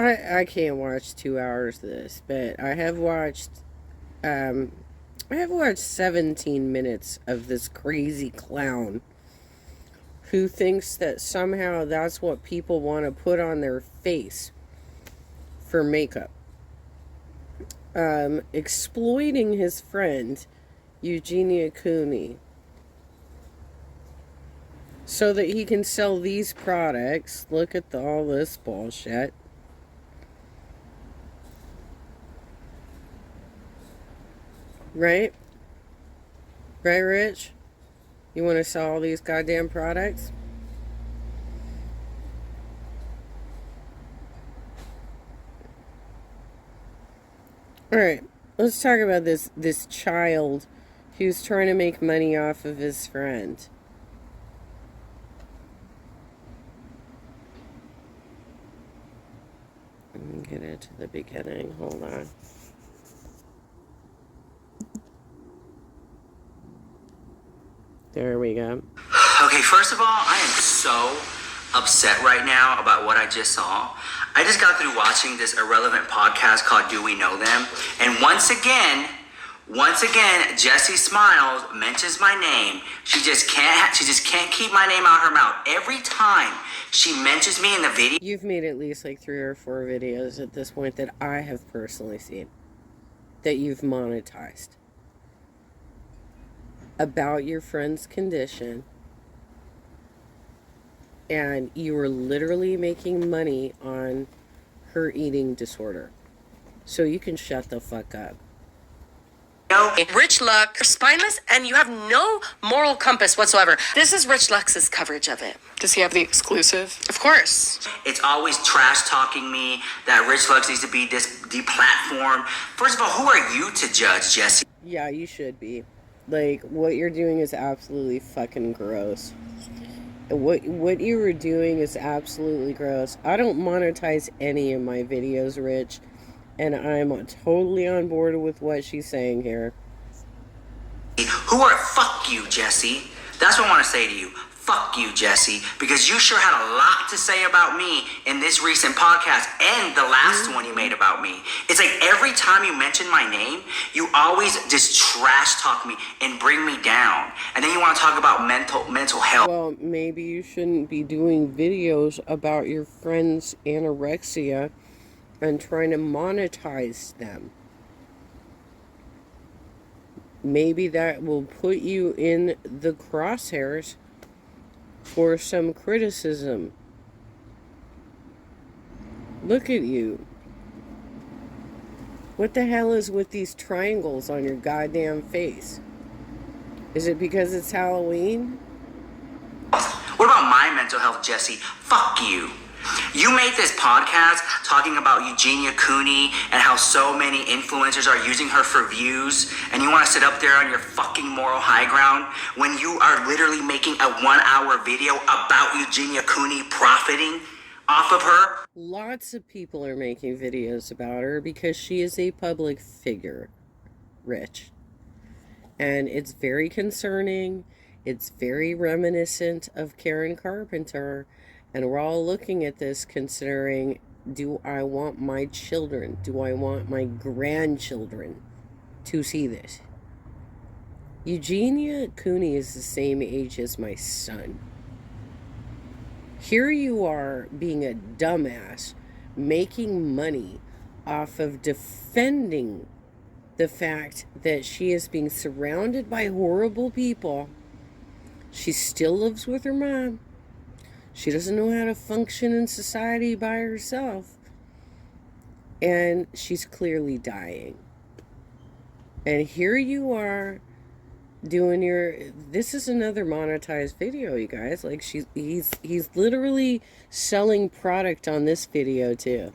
I can't watch 2 hours of this, but I have watched 17 minutes of this crazy clown who thinks that somehow that's what people want to put on their face for makeup. Exploiting his friend Eugenia Cooney so that he can sell these products. Look at all this bullshit. Right? Right, Rich? You want to sell all these goddamn products? Alright, let's talk about this child who's trying to make money off of his friend. Let me get into the beginning. Hold on. There we go. Okay, first of all, I am so upset right now about what I just saw. I just got through watching this irrelevant podcast called Do We Know Them? And once again, Jessie Smiles mentions my name. She just can't keep my name out her mouth. Every time she mentions me in the video. You've made at least like 3 or 4 videos at this point that I have personally seen that you've monetized about your friend's condition, and you were literally making money on her eating disorder. So you can shut the fuck up. No. Rich Lux, you're spineless, and you have no moral compass whatsoever. This is Rich Lux's coverage of it. Does he have the exclusive? Of course. It's always trash talking me that Rich Lux needs to be deplatformed. First of all, who are you to judge, Jessie? Yeah, you should be. Like, what you're doing is absolutely fucking gross. What you were doing is absolutely gross. I don't monetize any of my videos, Rich, and I'm totally on board with what she's saying here. Fuck you, Jessie. That's what I want to say to you. Fuck you, Jessie, because you sure had a lot to say about me in this recent podcast and the last one you made about me. It's like every time you mention my name, you always just trash talk me and bring me down. And then you want to talk about mental health. Well, maybe you shouldn't be doing videos about your friend's anorexia and trying to monetize them. Maybe that will put you in the crosshairs for some criticism. Look at you. What the hell is with these triangles on your goddamn face? Is it because it's Halloween? What about my mental health, Jessie? Fuck you. You made this podcast talking about Eugenia Cooney and how so many influencers are using her for views, and you want to sit up there on your fucking moral high ground when you are literally making a 1-hour video about Eugenia Cooney profiting off of her? Lots of people are making videos about her because she is a public figure, Rich. And it's very concerning. It's very reminiscent of Karen Carpenter. And we're all looking at this considering, do I want my children, do I want my grandchildren to see this? Eugenia Cooney is the same age as my son. Here you are being a dumbass, making money off of defending the fact that she is being surrounded by horrible people. She still lives with her mom. She doesn't know how to function in society by herself. And she's clearly dying. And here you are doing this is another monetized video, you guys. Like he's literally selling product on this video too.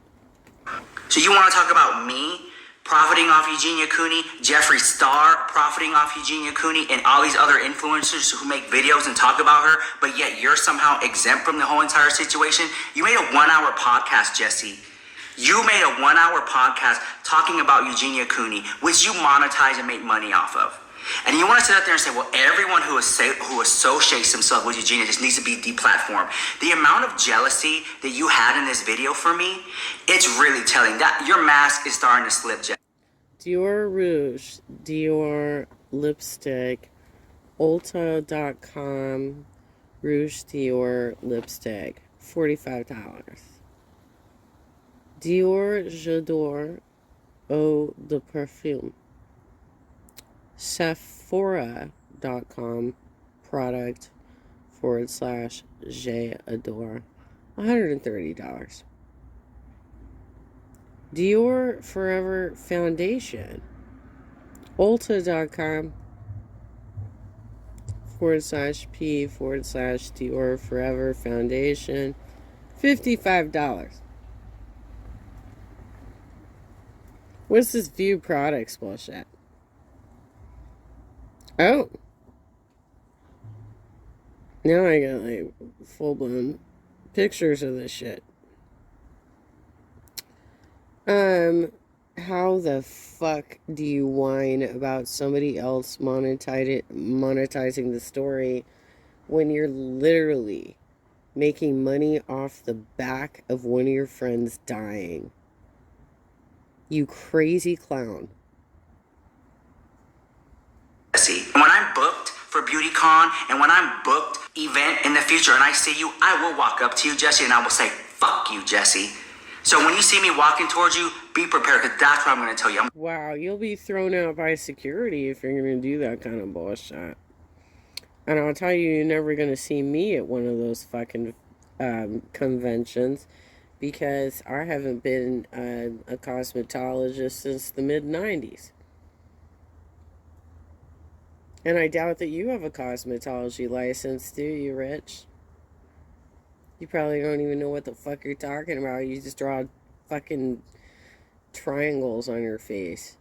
So you want to talk about me profiting off Eugenia Cooney, Jeffree Star profiting off Eugenia Cooney, and all these other influencers who make videos and talk about her, but yet you're somehow exempt from the whole entire situation? You made a 1-hour podcast, Jessie. You made a 1-hour podcast talking about Eugenia Cooney, which you monetize and make money off of. And you want to sit out there and say, well, everyone who associates themselves with Eugenia just needs to be deplatformed. The amount of jealousy that you had in this video for me, it's really telling. That your mask is starting to slip, Jeff. Dior Rouge, Dior lipstick, Ulta.com, Rouge Dior lipstick, $45. Dior J'adore Eau de Parfum, Sephora.com product / J'adore, $130. Dior Forever Foundation, Ulta.com / P / Dior Forever Foundation, $55. What's this view products bullshit? Oh. Now I got like full blown pictures of this shit. How the fuck do you whine about somebody else monetizing the story when you're literally making money off the back of one of your friends dying? You crazy clown. When I'm booked for BeautyCon and when I'm booked event in the future and I see you, I will walk up to you, Jesse, and I will say, fuck you, Jesse. So when you see me walking towards you, be prepared, because that's what I'm going to tell you. Wow, you'll be thrown out by security if you're going to do that kind of bullshit. And I'll tell you, you're never going to see me at one of those fucking conventions, because I haven't been a cosmetologist since the mid-90s. And I doubt that you have a cosmetology license, do you, Rich? You probably don't even know what the fuck you're talking about. You just draw fucking triangles on your face.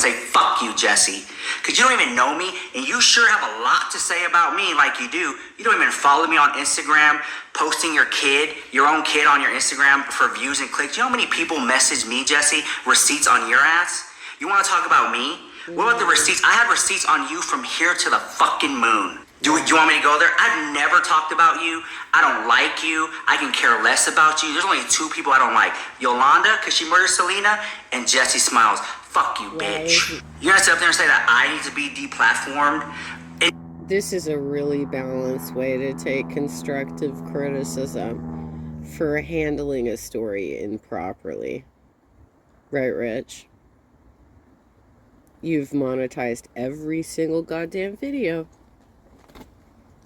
Say, fuck you, Jesse. Because you don't even know me, and you sure have a lot to say about me like you do. You don't even follow me on Instagram, posting your own kid on your Instagram for views and clicks. You know how many people message me, Jesse, receipts on your ass? You want to talk about me? What about the receipts? I have receipts on you from here to the fucking moon. Do you want me to go there? I've never talked about you. I don't like you. I can care less about you. There's only two people I don't like. Yolanda, because she murdered Selena, and Jesse Smiles. Fuck you, bitch. You're going to sit up there and say that I need to be deplatformed? This is a really balanced way to take constructive criticism for handling a story improperly. Right, Rich? You've monetized every single goddamn video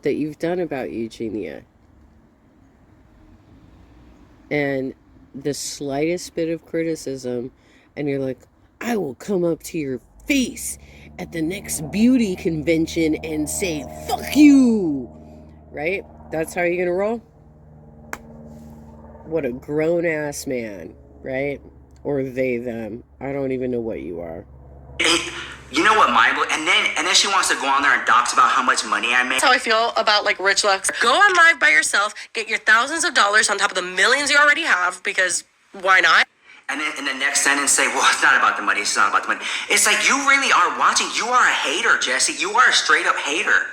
that you've done about Eugenia. And the slightest bit of criticism, and you're like, I will come up to your face at the next beauty convention and say, fuck you! Right? That's how you're gonna roll? What a grown-ass man, right? Or they, them. I don't even know what you are. You know what, and then she wants to go on there and dox about how much money I made. That's how I feel about like Rich Lux. Go on live by yourself, get your thousands of dollars on top of the millions you already have, because why not? And then in the next sentence say, well, it's not about the money, it's not about the money. It's like, you really are watching. You are a hater, Jesse. You are a straight up hater.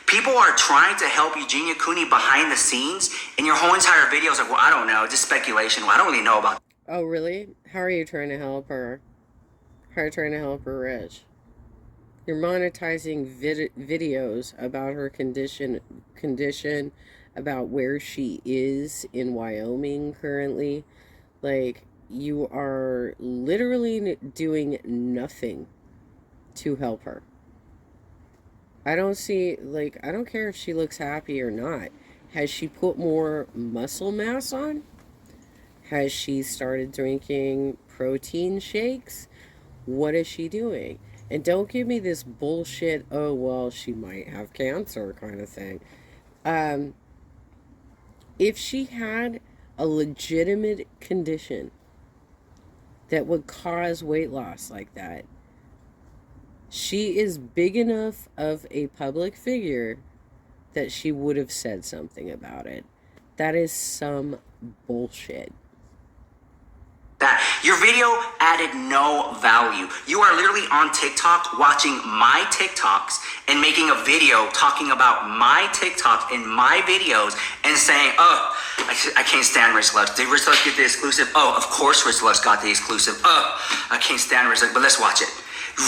People are trying to help Eugenia Cooney behind the scenes, and your whole entire video is like, well, I don't know, just speculation. Well, I don't really know about. Oh, really? How are you trying to help her? How are you trying to help her, Rich? You're monetizing videos about her condition, about where she is in Wyoming currently. Like, you are literally doing nothing to help her. I don't care if she looks happy or not. Has she put more muscle mass on? Has she started drinking protein shakes? What is she doing? And don't give me this bullshit, oh, well, she might have cancer kind of thing. If she had a legitimate condition that would cause weight loss like that, she is big enough of a public figure that she would have said something about it. That is some bullshit. That Your video added no value. You are literally on TikTok watching my TikToks and making a video talking about my TikToks and my videos and saying, oh, I can't stand Rich Lux. Did Rich Lux get the exclusive? Oh, of course Rich Lux got the exclusive. Oh, I can't stand Rich Lux, but let's watch it.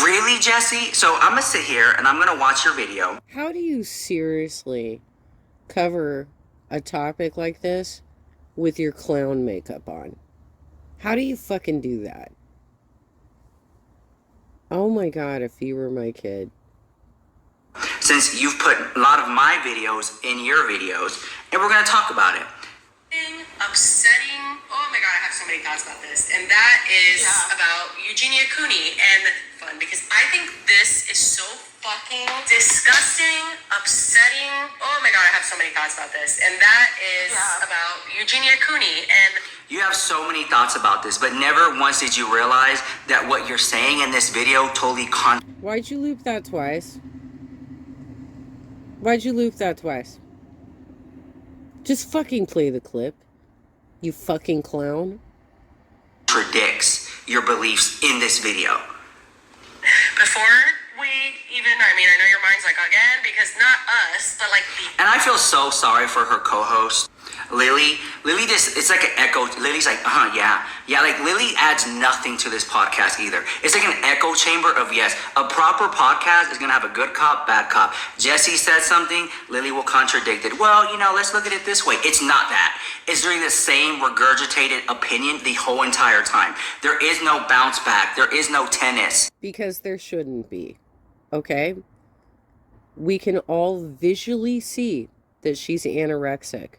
Really, Jesse? So I'm going to sit here and I'm going to watch your video. How do you seriously cover a topic like this with your clown makeup on? How do you fucking do that? Oh my God, if you were my kid. Since you've put a lot of my videos in your videos, and we're going to talk about it. Upsetting. Oh my God, I have so many thoughts about this. And that is about Eugenia Cooney and fun, because I think this is so fucking disgusting, upsetting. Oh my God, I have so many thoughts about this. And that is about Eugenia Cooney. And you have so many thoughts about this, but never once did you realize that what you're saying in this video totally Why'd you loop that twice? Why'd you loop that twice? Just fucking play the clip. You fucking clown. Contradicts your beliefs in this video. before we even, I mean, I know your mind's like, again, because not us, but like the... And I feel so sorry for her co-host, Lily. Lily just, it's like an echo. Lily's like, yeah. Like Lily adds nothing to this podcast either. It's like an echo chamber of yes. A proper podcast is going to have a good cop, bad cop. Jesse said something, Lily will contradict it. Well, let's look at it this way. It's not that. It's doing the same regurgitated opinion the whole entire time. There is no bounce back. There is no tennis. Because there shouldn't be. Okay? We can all visually see that she's anorexic.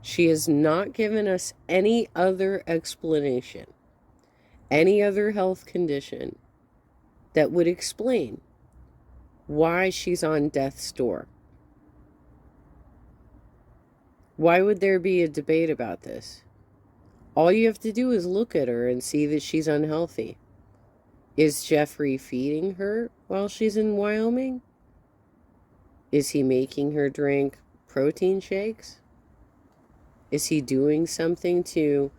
She has not given us any other explanation, any other health condition that would explain why she's on death's door. Why would there be a debate about this? All you have to do is look at her and see that she's unhealthy. Is Jeffrey feeding her while she's in Wyoming? Is he making her drink protein shakes? Is he doing something to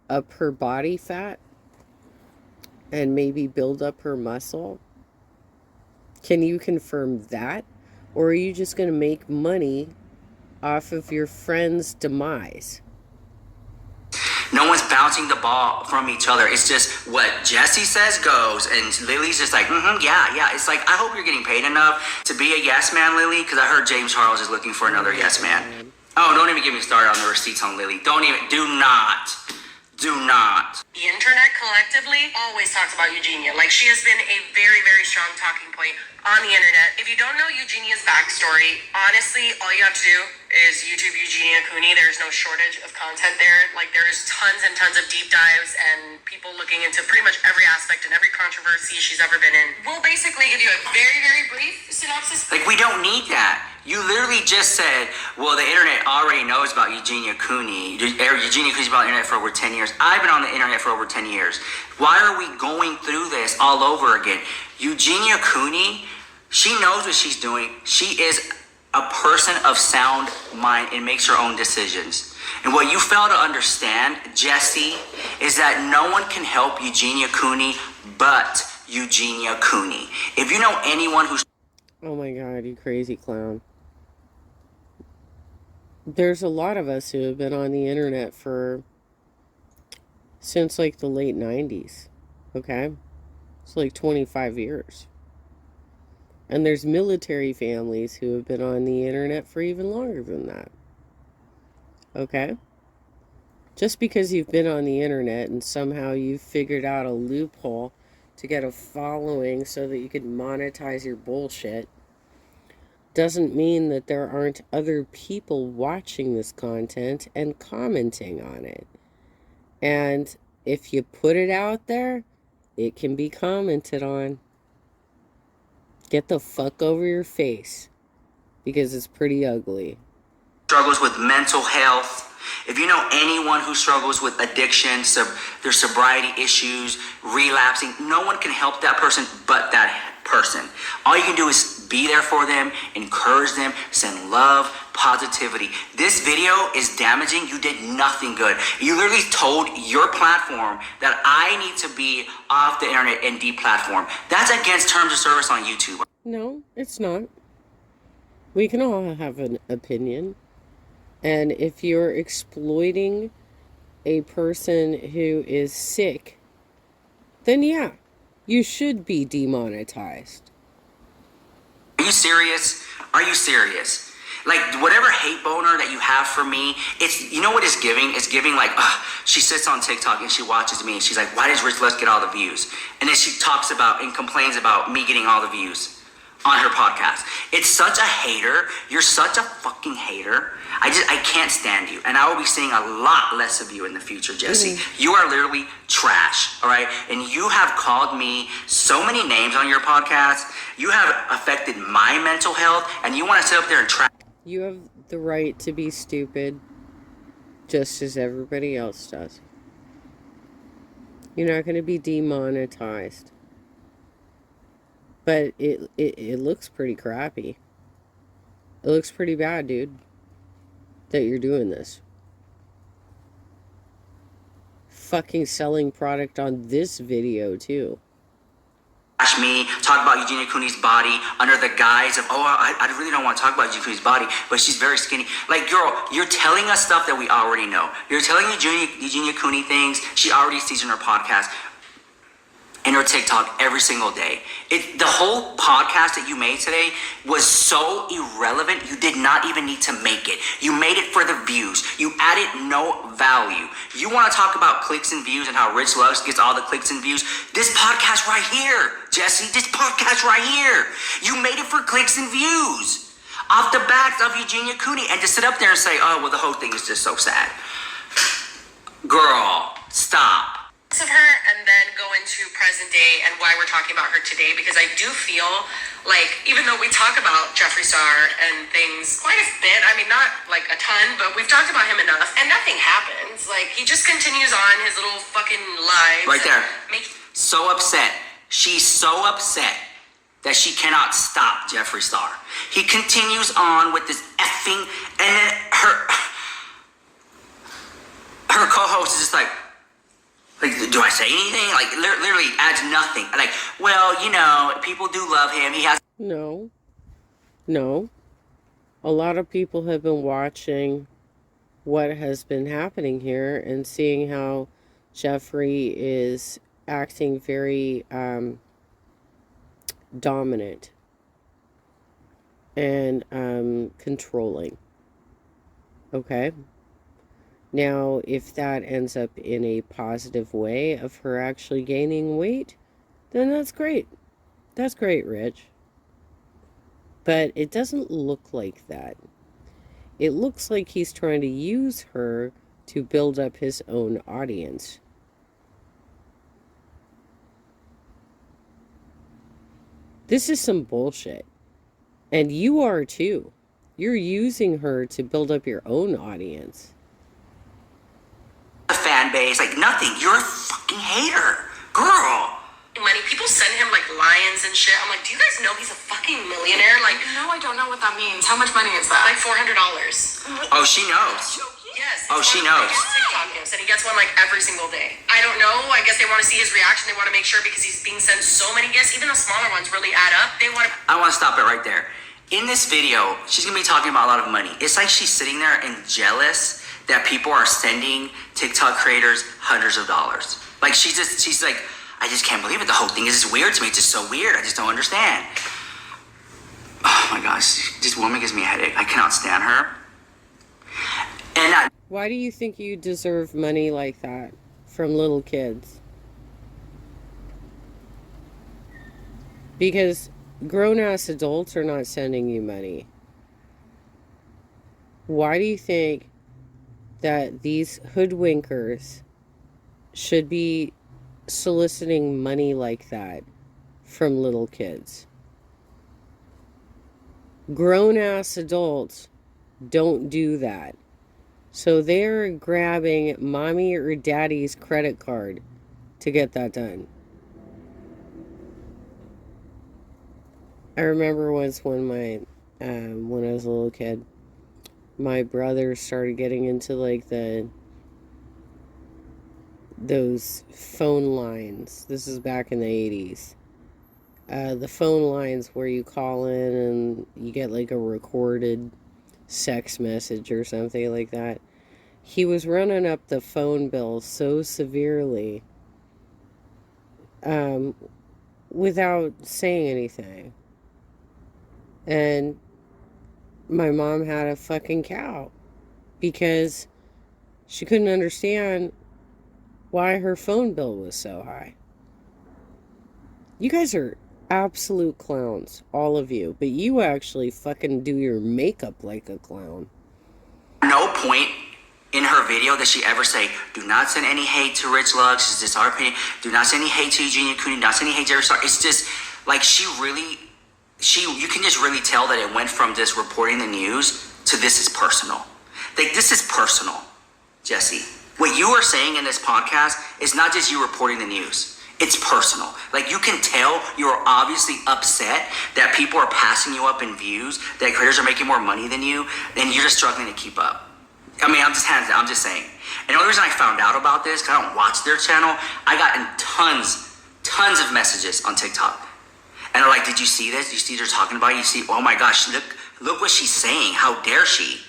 up her body fat and maybe build up her muscle? Can you confirm that? Or are you just going to make money off of your friend's demise? No one's bouncing the ball from each other. It's just what Jesse says goes, and Lily's just like, yeah. It's like, I hope you're getting paid enough to be a yes man, Lily, because I heard James Charles is looking for another yes man. Oh, don't even get me started on the receipts on Lily. Do not. The internet collectively always talks about Eugenia. Like, she has been a very, very strong talking point on the internet. If you don't know Eugenia's backstory, honestly, all you have to do is YouTube Eugenia Cooney. There's no shortage of content there. Like, there's tons and tons of deep dives and people looking into pretty much every aspect and every controversy she's ever been in. We'll basically give you a very, very brief synopsis. Like, we don't need that. You literally just said, well, the internet already knows about Eugenia Cooney. Eugenia Cooney's been on the internet for over 10 years. I've been on the internet for over 10 years. Why are we going through this all over again? Eugenia Cooney, she knows what she's doing. She is a person of sound mind and makes her own decisions. And what you fail to understand, Jesse, is that no one can help Eugenia Cooney but Eugenia Cooney. If you know anyone who's... Oh my God, you crazy clown. There's a lot of us who have been on the internet since like the late 90s, okay? It's like 25 years. And there's military families who have been on the internet for even longer than that, okay? Just because you've been on the internet and somehow you've figured out a loophole to get a following so that you can monetize your bullshit doesn't mean that there aren't other people watching this content and commenting on it. And if you put it out there, it can be commented on. Get the fuck over your face, because it's pretty ugly. Struggles with mental health. If you know anyone who struggles with addiction, their sobriety issues, relapsing, no one can help that person but that person. All you can do is be there for them, encourage them, send love, positivity. This video is damaging. You did nothing good. You literally told your platform that I need to be off the internet and deplatform. That's against terms of service on YouTube. No, it's not. We can all have an opinion. And if you're exploiting a person who is sick, then yeah, you should be demonetized. Are you serious? Are you serious? Like, whatever hate boner that you have for me, it's, you know what it's giving? It's giving like, she sits on TikTok and she watches me and she's like, why does Rich Les get all the views? And then she talks about and complains about me getting all the views on her podcast. It's such a hater. You're such a fucking hater. I can't stand you. And I will be seeing a lot less of you in the future, Jesse. You are literally trash, all right? And you have called me so many names on your podcast. You have affected my mental health, and you want to sit up there and trash. You have the right to be stupid, just as everybody else does. You're not going to be demonetized. But it looks pretty crappy. It looks pretty bad, dude, that you're doing this. Fucking selling product on this video, too. Me, talk about Eugenia Cooney's body under the guise of, I really don't want to talk about Eugenia Cooney's body, but she's very skinny. Like, girl, you're telling us stuff that we already know. You're telling Eugenia Cooney things she already sees in her podcast, in her TikTok every single day. The whole podcast that you made today was so irrelevant, you did not even need to make it. You made it for the views. You added no value. You want to talk about clicks and views and how Rich Lux gets all the clicks and views? This podcast right here, Jesse, this podcast right here. You made it for clicks and views. Off the backs of Eugenia Cooney, and to sit up there and say, oh, well, the whole thing is just so sad. Girl, stop. Of her, and then go into present day and why we're talking about her today, because I do feel like, even though we talk about Jeffree Star and things quite a bit, I mean, not like a ton, but we've talked about him enough, and nothing happens. Like, he just continues on his little fucking lives. Right there. So upset. She's so upset that she cannot stop Jeffree Star. He continues on with this effing, and then her co-host is just like, do I say anything? Like, literally adds nothing. Like, well, you know, people do love him. He has... No. A lot of people have been watching what has been happening here and seeing how Jeffree is acting very dominant and controlling. Okay? Now, if that ends up in a positive way of her actually gaining weight, then that's great. That's great, Rich. But it doesn't look like that. It looks like he's trying to use her to build up his own audience. This is some bullshit. And you are too. You're using her to build up your own audience. A fan base, like nothing. You're a fucking hater. Girl. Money. People send him like lions and shit. I'm like, do you guys know he's a fucking millionaire? Like, No, I don't know what that means. How much money is that? like $400. Oh, she knows. Yes. Oh, it's she one of the knows. biggest TikTok gifts, and he gets one like every single day. I don't know. I guess they want to see his reaction. They want to make sure, because he's being sent so many gifts, even the smaller ones really add up. They want to. I want to stop it right there. In this video, she's going to be talking about a lot of money. It's like she's sitting there and jealous that people are sending TikTok creators hundreds of dollars. Like, she's like, I just can't believe it. The whole thing is just weird to me. It's just so weird. I just don't understand. Oh my gosh. This woman gives me a headache. I cannot stand her. And Why do you think you deserve money like that from little kids? Because grown-ass adults are not sending you money. Why do you think that these hoodwinkers should be soliciting money like that from little kids? Grown-ass adults don't do that. So they're grabbing mommy or daddy's credit card to get that done. I remember once when I was a little kid, my brother started getting into like those phone lines. This is back in the 80s. The phone lines where you call in and you get like a recorded sex message or something like that. He was running up the phone bill so severely without saying anything. And my mom had a fucking cow because she couldn't understand why her phone bill was so high. You guys are absolute clowns, all of you, but you actually fucking do your makeup like a clown. No point in her video that she ever say, do not send any hate to Rich Lux, it's just our opinion, do not send any hate to Eugenia Cooney, not send any hate to Jerry Star. It's just, like, you can just really tell that it went from just reporting the news to this is personal. Like, this is personal, Jesse. What you are saying in this podcast is not just you reporting the news. It's personal. Like, you can tell you're obviously upset that people are passing you up in views, that creators are making more money than you, and you're just struggling to keep up. I mean, I'm just saying. And the only reason I found out about this, because I don't watch their channel, I got in tons of messages on TikTok. And they're like, did you see this? You see they're talking about it? You see, oh my gosh, look what she's saying. How dare she?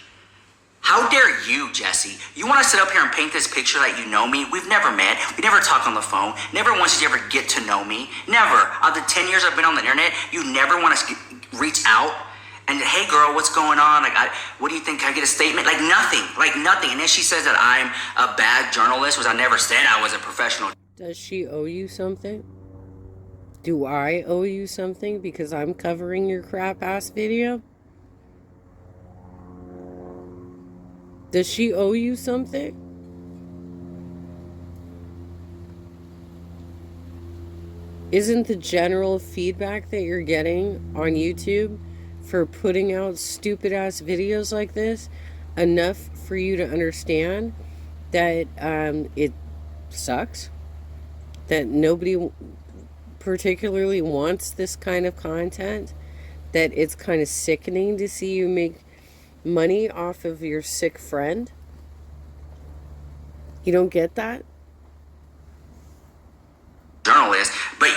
How dare you, Jesse? You want to sit up here and paint this picture that you know me? We've never met. We never talked on the phone. Never once did you ever get to know me. Never. Out of the 10 years I've been on the internet, you never want to reach out and, hey girl, what's going on? Like, what do you think? Can I get a statement? Like nothing. And then she says that I'm a bad journalist, which I never said I was a professional. Does she owe you something? Do I owe you something because I'm covering your crap ass video? Does she owe you something? Isn't the general feedback that you're getting on YouTube for putting out stupid ass videos like this enough for you to understand that it sucks? That nobody particularly wants this kind of content? That it's kind of sickening to see you make money off of your sick friend? You don't get that? Journalist, but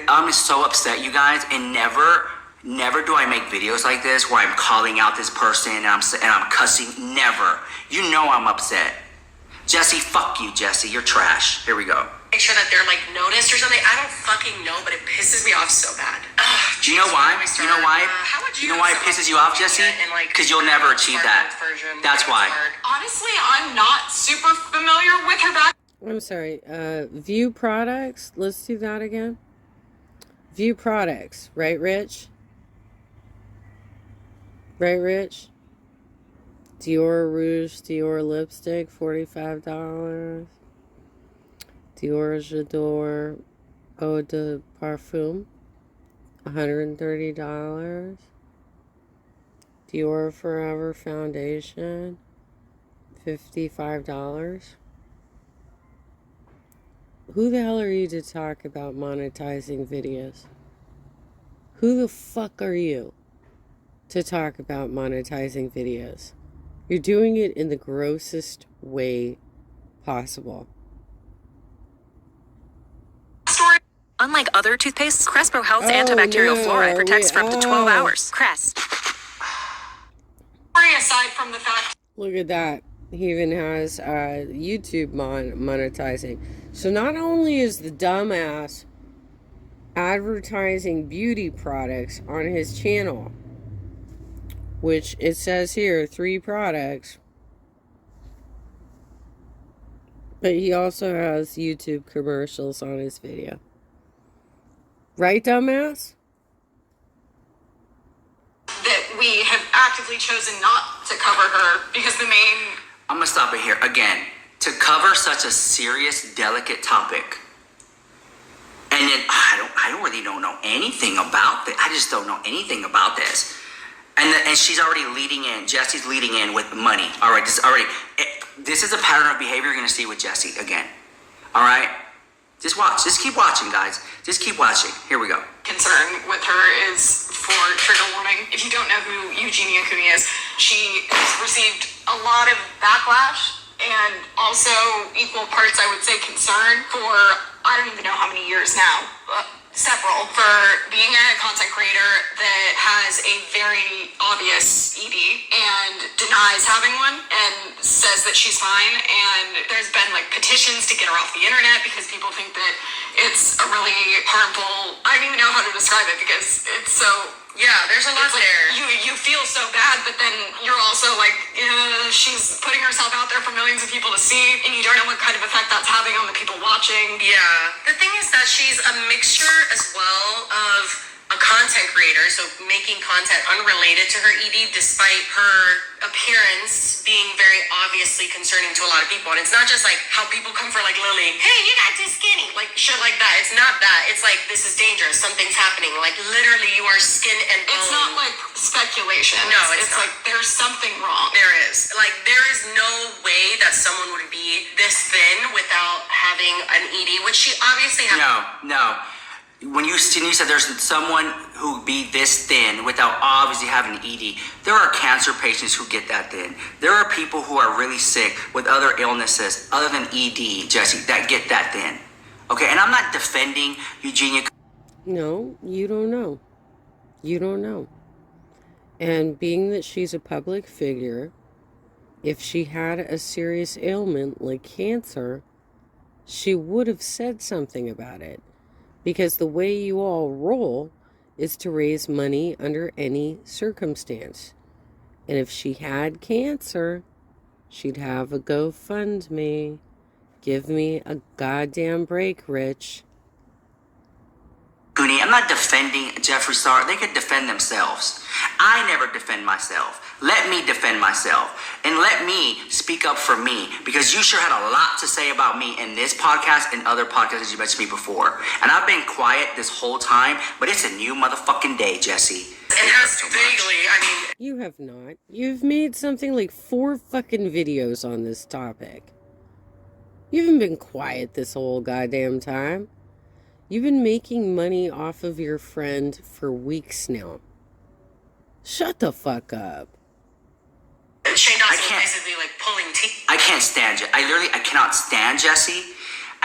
I'm so upset, you guys, and never do I make videos like this where I'm calling out this person and I'm cussing. Never. You know I'm upset. Jesse, fuck you, Jesse. You're trash. Here we go. Make sure that they're like noticed or something. I don't fucking know, but it pisses me off so bad. Do you know why? You know why? How would You know why it pisses you off, Jesse? Because you'll never achieve that. That's why. Honestly, I'm not super familiar with her back. I'm sorry. View products. Let's do that again. View products. Right, Rich? Right, Rich? Dior Rouge, Dior lipstick, $45. Dior J'adore Eau de Parfum, $130. Dior Forever Foundation, $55. Who the hell are you to talk about monetizing videos? Who the fuck are you to talk about monetizing videos? You're doing it in the grossest way possible. Unlike other toothpastes, Crest Pro Health's antibacterial fluoride protects for up to 12 hours. Crest. Aside from the fact. Look at that. He even has YouTube monetizing. So not only is the dumbass advertising beauty products on his channel, which it says here, 3 products, but he also has YouTube commercials on his video. Right, dumbass? That we have actively chosen not to cover her because the main. I'm gonna stop it here again. To cover such a serious, delicate topic, and then I don't really know anything about this. I just don't know anything about this. And she's already leading in. Jesse's leading in with money. All right, this is a pattern of behavior you're gonna see with Jesse again. All right. Just watch. Just keep watching, guys. Just keep watching. Here we go. Concern with her is, for trigger warning, if you don't know who Eugenia Cooney is, she has received a lot of backlash and also equal parts, I would say, concern for, I don't even know how many years now, several, for being a content creator that has a very obvious ED and denies having one and says that she's fine. And there's been like petitions to get her off the internet because people think that it's a really harmful, I don't even know how to describe it because it's so... Yeah, there's a lot it's like there. You feel so bad, but then you're also like, she's putting herself out there for millions of people to see, and you don't know what kind of effect that's having on the people watching. Yeah. The thing is that she's a mixture as well of a content creator, so making content unrelated to her ED despite her appearance being very obviously concerning to a lot of people. And it's not just like how people come for like Lily, hey, you got too skinny, like shit like that. It's not that. It's like, this is dangerous. Something's happening. Like literally you are skin and bone. It's not like speculation. No, it's not. like there's something wrong. There is. Like, there is no way that someone would be this thin without having an ED, which she obviously has. No. When you said there's someone who be this thin without obviously having an ED, there are cancer patients who get that thin. There are people who are really sick with other illnesses other than ED, Jesse, that get that thin. Okay, and I'm not defending Eugenia. No, you don't know. You don't know. And being that she's a public figure, if she had a serious ailment like cancer, she would have said something about it. Because the way you all roll is to raise money under any circumstance. And if she had cancer, she'd have a GoFundMe. Give me a goddamn break, Rich. Cooney, I'm not defending Jeffree Star. They could defend themselves. I never defend myself. Let me defend myself. And let me speak up for me. Because you sure had a lot to say about me in this podcast and other podcasts that you mentioned me before. And I've been quiet this whole time, but it's a new motherfucking day, Jesse. It has vaguely, I mean... You have not. You've made something like 4 fucking videos on this topic. You haven't been quiet this whole goddamn time. You've been making money off of your friend for weeks now. Shut the fuck up. Shane Dawson is basically like pulling teeth. I can't stand it. I cannot stand Jessie.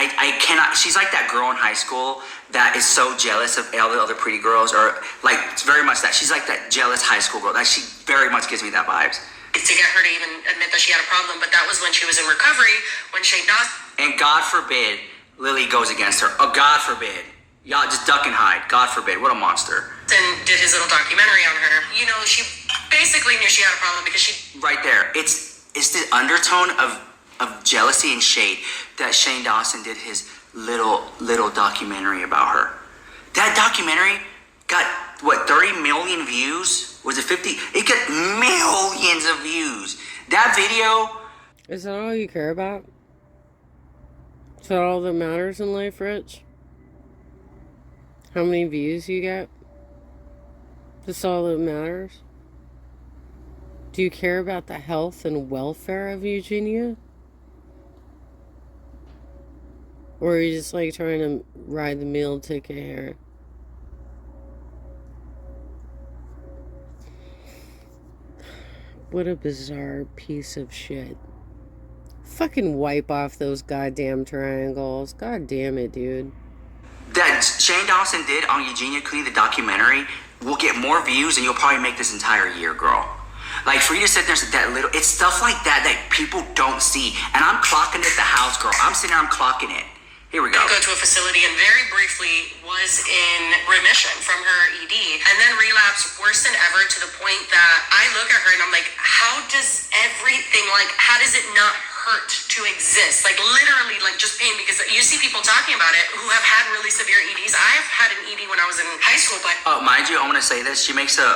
I cannot. She's like that girl in high school that is so jealous of all the other pretty girls, or like it's very much that. She's like that jealous high school girl. That she very much gives me that vibes. To get her to even admit that she had a problem, but that was when she was in recovery, when Shane Dawson... And God forbid Lily goes against her. Oh, God forbid. Y'all just duck and hide. God forbid. What a monster. Did his little documentary on her. You know, she basically knew she had a problem because she... Right there. It's the undertone of jealousy and shade that Shane Dawson did his little documentary about her. That documentary got, 30 million views? Was it 50? It got millions of views. That video... Is that all you care about? Is that all that matters in life, Rich? How many views you get? That's all that matters? Do you care about the health and welfare of Eugenia? Or are you just like trying to ride the meal ticket here? What a bizarre piece of shit. Fucking wipe off those goddamn triangles. God damn it, dude. That Shane Dawson did on Eugenia Cooney, the documentary, will get more views than you'll probably make this entire year, girl. Like, for you to sit there and say that little... It's stuff like that people don't see. And I'm clocking it at the house, girl. I'm sitting there, I'm clocking it. Here we go. Go to a facility and very briefly was in remission from her ED and then relapsed worse than ever to the point that I look at her and I'm like, how does everything, like, how does it not hurt to exist? Like, literally, like, just pain, because you see people talking about it who have had really severe EDs. I've had an ED when I was in high school, but... Mind you, I want to say this. She makes a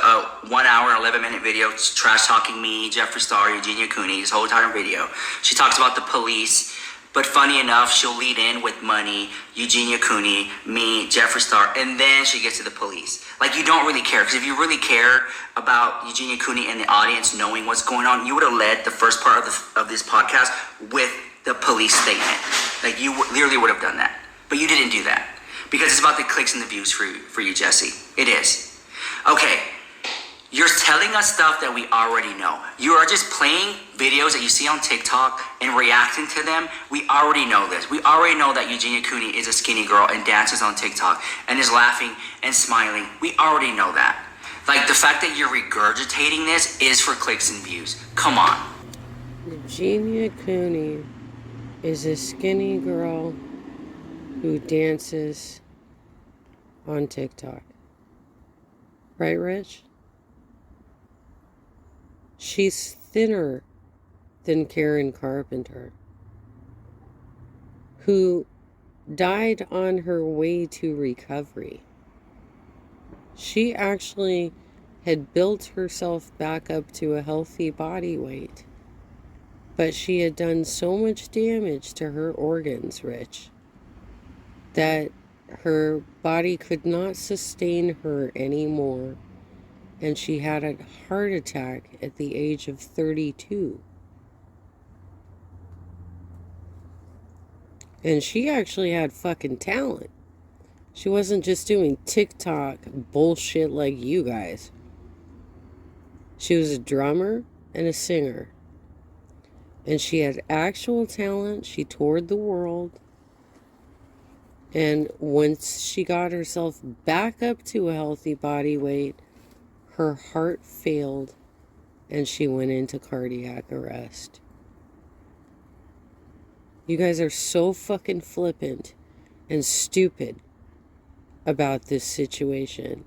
1 hour and 11 minute video trash talking me, Jeffree Star, Eugenia Cooney, this whole entire video. She talks about the police. But funny enough, she'll lead in with money, Eugenia Cooney, me, Jeffree Star, and then she gets to the police. Like, you don't really care. Because if you really care about Eugenia Cooney and the audience knowing what's going on, you would have led the first part of this podcast with the police statement. Like, you literally would have done that. But you didn't do that. Because it's about the clicks and the views for you, Jesse. It is. Okay. You're telling us stuff that we already know. You are just playing videos that you see on TikTok and reacting to them. We already know this. We already know that Eugenia Cooney is a skinny girl and dances on TikTok and is laughing and smiling. We already know that. Like, the fact that you're regurgitating this is for clicks and views. Come on. Eugenia Cooney is a skinny girl who dances on TikTok. Right, Rich? She's thinner than Karen Carpenter, who died on her way to recovery. She actually had built herself back up to a healthy body weight, but she had done so much damage to her organs, Rich, that her body could not sustain her anymore. And she had a heart attack at the age of 32. And she actually had fucking talent. She wasn't just doing TikTok bullshit like you guys. She was a drummer and a singer. And she had actual talent. She toured the world. And once she got herself back up to a healthy body weight, her heart failed and she went into cardiac arrest. You guys are so fucking flippant and stupid about this situation.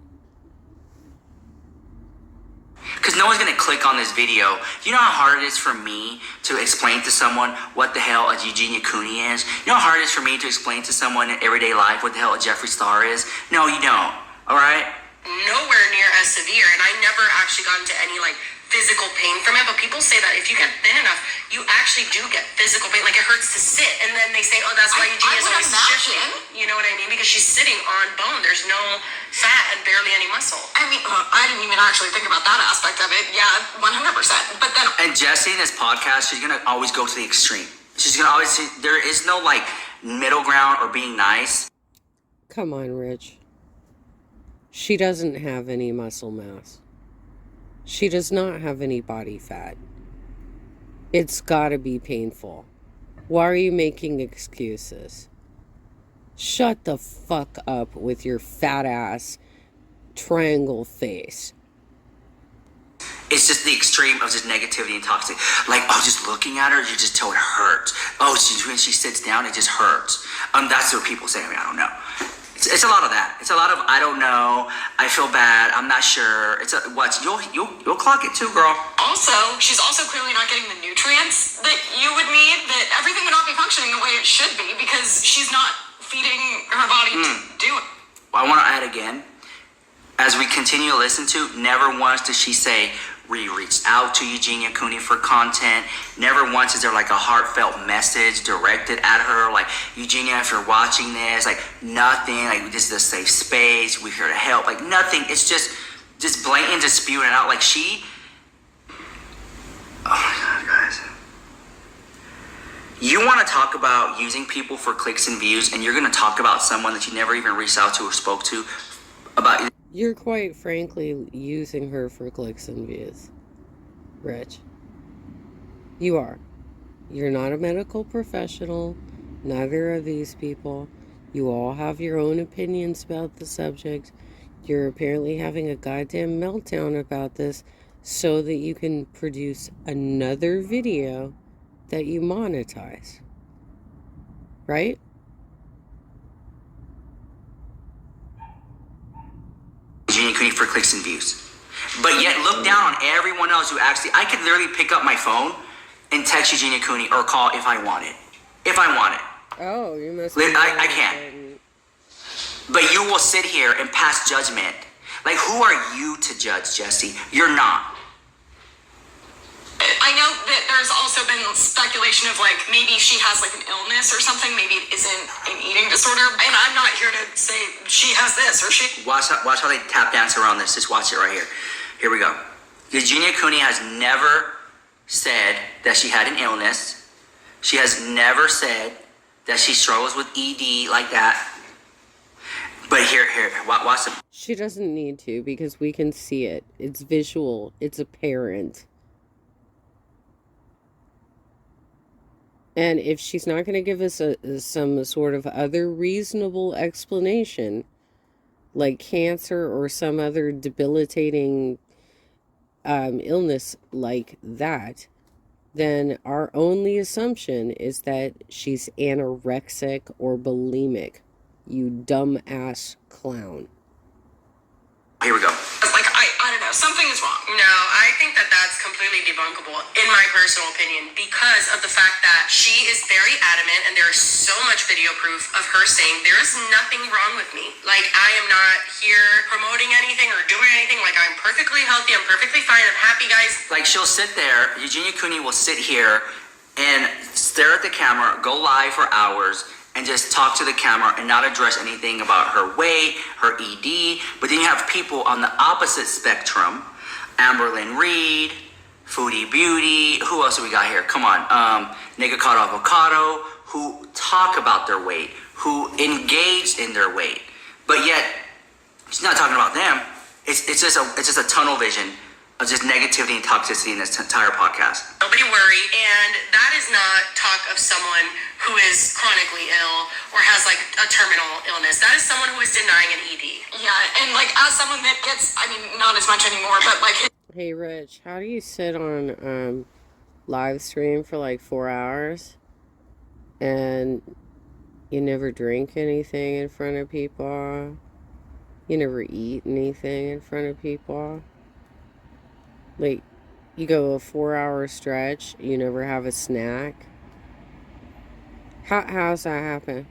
Because no one's going to click on this video. You know how hard it is for me to explain to someone what the hell a Eugenia Cooney is? You know how hard it is for me to explain to someone in everyday life what the hell a Jeffree Star is? No, you don't. All right? Nowhere near as severe, and I never actually got into any like physical pain from it, but people say that if you get thin enough, you actually do get physical pain. Like, it hurts to sit, and then they say, oh, that's why Eugenia's always shifting. You know what I mean? Because she's sitting on bone. There's no fat and barely any muscle. I mean, I didn't even actually think about that aspect of it. Yeah, 100%. But then... And Jessie in this podcast, she's going to always go to the extreme. She's going to always say, there is no, like, middle ground or being nice. Come on, Rich. She doesn't have any muscle mass. She does not have any body fat. It's gotta be painful. Why are you making excuses? Shut the fuck up with your fat ass triangle face. It's just the extreme of just negativity and toxic. Like, oh, just looking at her, you just tell it hurts. Oh, when she sits down, it just hurts. That's what people say. I mean, I don't know. It's a lot of that. It's a lot of I don't know. I feel bad. I'm not sure. You'll clock it too, girl. Also, she's also clearly not getting the nutrients that you would need. That everything would not be functioning the way it should be because she's not feeding her body to do it. I want to add again. As we continue to listen to, never once does she say we reached out to Eugenia Cooney for content. Never once is there like a heartfelt message directed at her, like, Eugenia, if you're watching this, like, nothing, like, this is a safe space, we're here to help, like, nothing. It's just blatant, just spewing it out, like, she, oh my God, guys. You want to talk about using people for clicks and views, and you're going to talk about someone that you never even reached out to or spoke to about. You're quite frankly using her for clicks and views, Rich. You are. You're not a medical professional. Neither are these people. You all have your own opinions about the subject. You're apparently having a goddamn meltdown about this so that you can produce another video that you monetize. Right? Eugenia Cooney for clicks and views. But yet look down on everyone else who actually, I could literally pick up my phone and text Eugenia Cooney or call if I want it. If I want it. Oh, you must I can't. But you will sit here and pass judgment. Like, who are you to judge, Jesse? You're not. I know that there's also been speculation of, like, maybe she has, like, an illness or something. Maybe it isn't an eating disorder. And I'm not here to say she has this or she... Watch how they tap dance around this. Just watch it right here. Here we go. Eugenia Cooney has never said that she had an illness. She has never said that she struggles with ED like that. But here, watch the. She doesn't need to, because we can see it. It's visual. It's apparent. And if she's not going to give us some sort of other reasonable explanation, like cancer or some other debilitating illness like that, then our only assumption is that she's anorexic or bulimic. You dumbass clown. Here we go. Like, I don't know, something is wrong. No, I think that that's completely debunkable, in my personal opinion, because of the fact that she is very adamant, and there is so much video proof of her saying there is nothing wrong with me. Like, I am not here promoting anything or doing anything. Like, I'm perfectly healthy. I'm perfectly fine. I'm happy, guys. Like, she'll sit there, Eugenia Cooney will sit here and stare at the camera, go live for hours, and just talk to the camera and not address anything about her weight, her ED. But then you have people on the opposite spectrum, Amberlynn Reed, Foodie Beauty, who else do we got here? Come on, Nigga Caught Avocado, who talk about their weight, who engage in their weight. But yet, she's not talking about them. It's just a tunnel vision of just negativity and toxicity in this entire podcast. Nobody worry. And that is not talk of someone who is chronically ill or has like a terminal illness. That is someone who is denying an ED. Yeah, and like, as someone that gets, I mean, not as much anymore, but like... Hey, Rich, how do you sit on live stream for like 4 hours and you never drink anything in front of people? You never eat anything in front of people? Like, you go a 4-hour stretch, you never have a snack? How's that happen?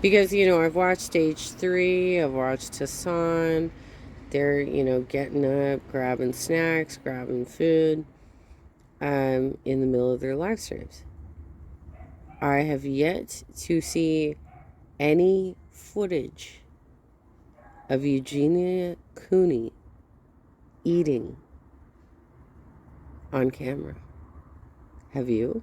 Because, you know, I've watched Stage 3, I've watched Hassan. They're, you know, getting up, grabbing snacks, grabbing food, in the middle of their live streams. I have yet to see any footage of Eugenia Cooney eating on camera. Have you?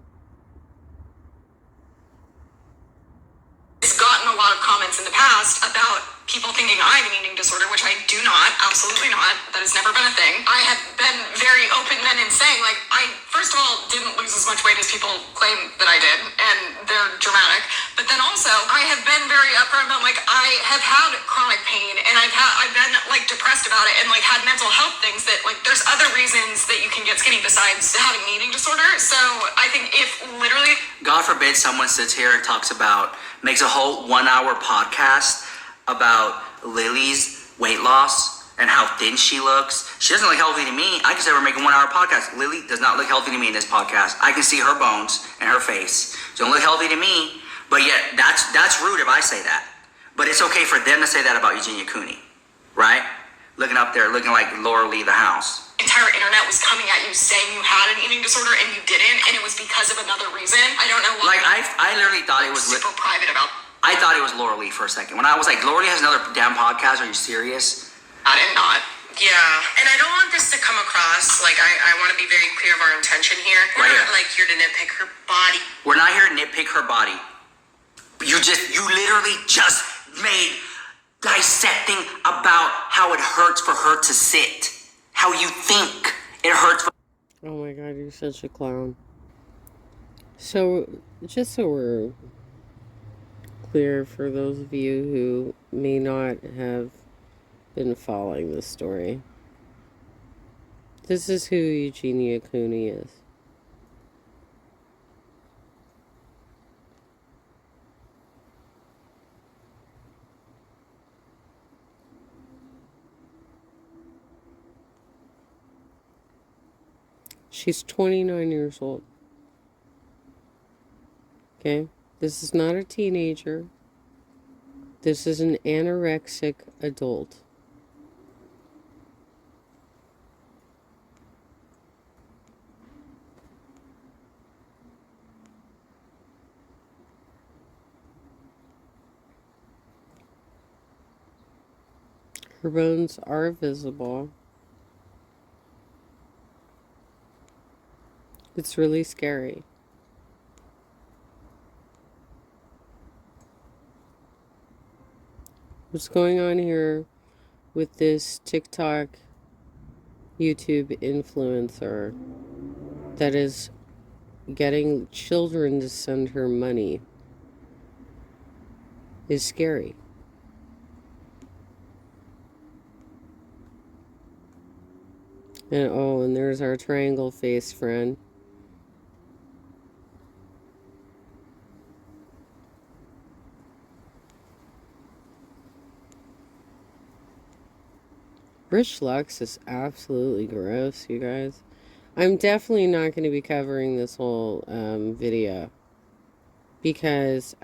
It's gotten a lot of comments in the past about people thinking I have an eating disorder, which I do not, absolutely not. That has never been a thing. I have been very open then in saying, like, I, first of all, didn't lose as much weight as people claim that I did, and they're dramatic. But then also, I have been very upfront about, like, I have had chronic pain, and I've been, like, depressed about it, and, like, had mental health things that, like, there's other reasons that you can get skinny besides having an eating disorder. So I think if literally... God forbid someone sits here and makes a whole 1-hour podcast about Lily's weight loss and how thin she looks. She doesn't look healthy to me. I can say we're making 1-hour podcast. Lily does not look healthy to me in this podcast. I can see her bones and her face. She don't look healthy to me. But yet, that's rude if I say that. But it's okay for them to say that about Eugenia Cooney, right? Looking up there, looking like Laura Lee the House. Entire internet was coming at you saying you had an eating disorder and you didn't, and it was because of another reason. I don't know why. Like, I literally thought it was super private about. I thought it was Laura Lee for a second. When I was like, Laura Lee has another damn podcast. Are you serious? I did not. Yeah, and I don't want this to come across like I want to be very clear of our intention here. We're Right not here. like here to nitpick her body. We're not here to nitpick her body. You literally just made dissecting about how it hurts for her to sit. How you think it hurts for. Oh my god, you're such a clown. So, just so we're clear for those of you who may not have been following this story, this is who Eugenia Cooney is. She's 29 years old. Okay? This is not a teenager. This is an anorexic adult. Her bones are visible. It's really scary. What's going on here with this TikTok, YouTube influencer that is getting children to send her money is scary. And there's our triangle face friend. Rich Lux is absolutely gross, you guys. I'm definitely not going to be covering this whole video because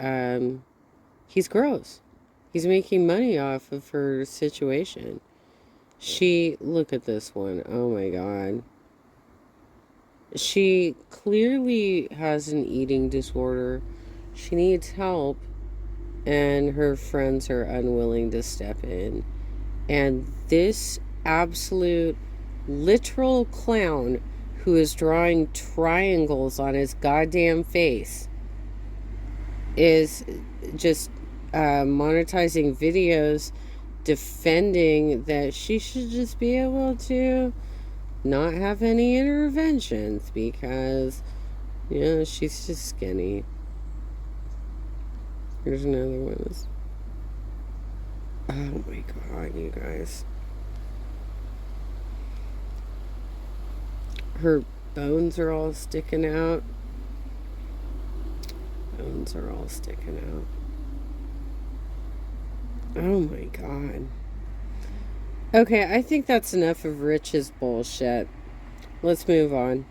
he's gross. He's making money off of her situation. Look at this one. Oh my God. She clearly has an eating disorder. She needs help, and her friends are unwilling to step in. And this absolute literal clown who is drawing triangles on his goddamn face is just monetizing videos defending that she should just be able to not have any interventions because, she's just skinny. Here's another one. Oh my God, you guys. Her bones are all sticking out. Bones are all sticking out. Oh my God. Okay, I think that's enough of Rich's bullshit. Let's move on.